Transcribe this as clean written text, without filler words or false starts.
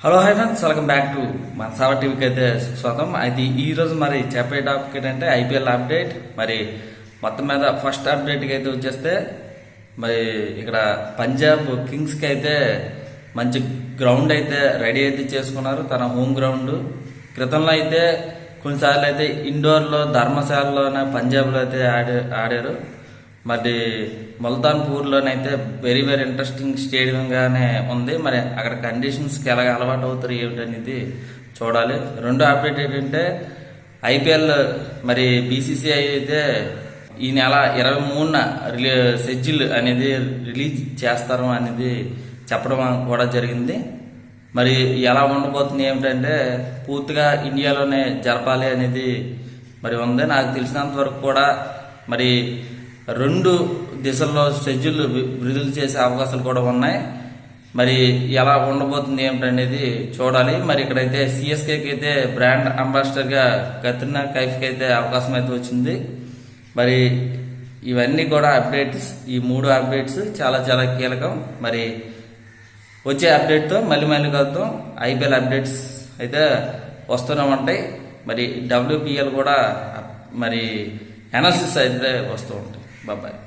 Hello hi friends, welcome back to మన సావర్ టీవీకి అయితే స్వాగతం. అయితే ఈ రోజు మరి చెప్పే టాపిక్ ఏంటంటే ఐపీఎల్ అప్డేట్. మరి మొత్తం మీద ఫస్ట్ అప్డేట్కి అయితే వచ్చేస్తే మరి ఇక్కడ పంజాబ్ కింగ్స్కి అయితే మంచి గ్రౌండ్ అయితే రెడీ అయితే చేసుకున్నారు, తన హోమ్ గ్రౌండ్. క్రితంలో అయితే కొన్నిసార్లు అయితే ఇండోర్లో ధర్మశాలలోనే పంజాబ్లో అయితే ఆడారు. మరి ముల్తాన్పూర్లోనైతే వెరీ వెరీ ఇంట్రెస్టింగ్ స్టేడియంగానే ఉంది. మరి అక్కడ కండిషన్స్కి ఎలాగ అలవాటు అవుతారు ఏమిటనేది చూడాలి. రెండో అప్డేట్ ఏంటంటే ఐపీఎల్ మరి బీసీసీఐ అయితే ఈ నెల 23న షెడ్యూల్ అనేది రిలీజ్ చేస్తారు అనేది చెప్పడం కూడా జరిగింది. మరి ఎలా ఉండబోతుంది ఏమిటంటే పూర్తిగా ఇండియాలోనే జరపాలి అనేది మరి ఉంది. నాకు తెలిసినంత వరకు కూడా మరి 2 దిశల్లో షెడ్యూల్ విడుదల చేసే అవకాశాలు కూడా ఉన్నాయి. మరి ఎలా ఉండబోతుంది ఏమిటనేది చూడాలి. మరి ఇక్కడైతే సిఎస్కేకి అయితే బ్రాండ్ అంబాసిడర్గా కత్రినా కైఫ్కి అయితే అవకాశం అయితే వచ్చింది. మరి ఇవన్నీ కూడా అప్డేట్స్, ఈ 3 అప్డేట్స్ చాలా చాలా కీలకం. మరి వచ్చే అప్డేట్తో మళ్ళీ కలుద్దాం. ఐపీఎల్ అప్డేట్స్ అయితే వస్తూనే ఉంటాయి. మరి డబ్ల్యూపీఎల్ కూడా మరి అనాలిసిస్ అయితే వస్తూ ఉంటాయి. బాయ్.